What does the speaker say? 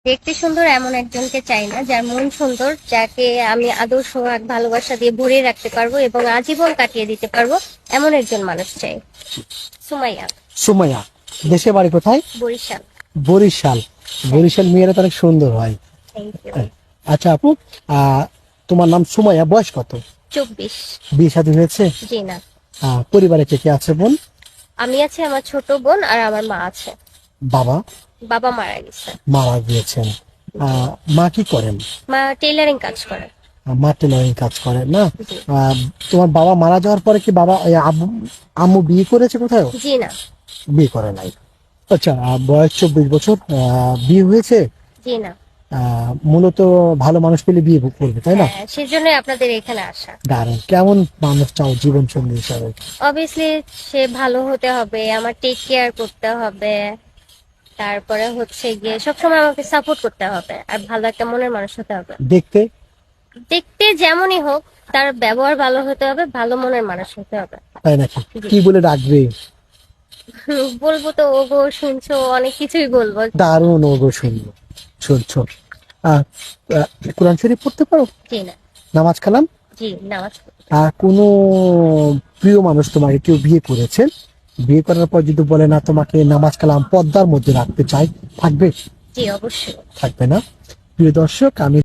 দেখতে সুন্দর এমন একজনকে চাই না, যার মন সুন্দর, যাকে আমি আদর সোহাগ ভালোবাসা দিয়ে ভরিয়ে রাখতে পারবো এবং আজীবন কাটিয়ে দিতে পারবো, এমন একজন মানুষ চাই। সুমাইয়া। সুমাইয়া। দেশে বাড়ি কোথায়? বরিশাল। বরিশাল। বরিশাল মেয়েরা তো অনেক সুন্দর হয়। Thank you. আচ্ছা আপু, তোমার নাম সুমাইয়া, বয়স কত? 24। বিয়ে শাদী হয়েছে? জি না। পরিবারে কে কে আছে বোন? আমি আছি, আমার ছোট বোন আর আমার মা আছে। বাবা? বাবা মারা গেছে। মারা গিয়েছেন। মা কি করেন? মা টেইলারিং কাজ করে। মা টেলারিং কাজ করে না? জি। তোমার বাবা মারা যাওয়ার পরে কি বাবা আম্মু বিয়ে করেছে কোথাও? জি না। বিয়ে করে নাই। আচ্ছা, বয়স 24 বছর, বিয়ে হয়েছে? জি না। মূলত ভালো মানুষ পেলে বিয়ে করবে, তাই না? হ্যাঁ, সেজন্য আপনাদের এখানে আসা। দারুণ। কেমন মানুষ চাও জীবন সঙ্গী হিসাবে? অবভিয়াসলি সে ভালো হতে হবে, আমার টেক কেয়ার করতে হবে, তারপরে হচ্ছে গিয়ে সবসময় আমাকে সাপোর্ট করতে হবে, আর ভালো একটা মনের মানুষ হতে হবে। দেখতে? দেখতে যেমনই হোক, তার ব্যবহার ভালো হতে হবে, ভালো মনের মানুষ হতে হবে। তাই নাকি? জি। কি বলে ডাকবে? বলবো তো ওগো শুনছো, অনেক কিছুই বলবো। দারুণ, ওগো শুনবো, শুনছো। আহ, আহ, কোরআন শরীফ পড়তে পারো? জি না। নামাজ কালাম? জি, নামাজ পড়ি। কোনো প্রিয় মানুষ তোমাকে কেউ বিয়ে করেছেন, বিয়ে করার পর যদি বলে না তোমাকে নামাজ কালাম পর্দার মধ্যে রাখতে চাই, থাকবে? জি অবশ্যই। থাকবে না? প্রিয় দর্শক, আমি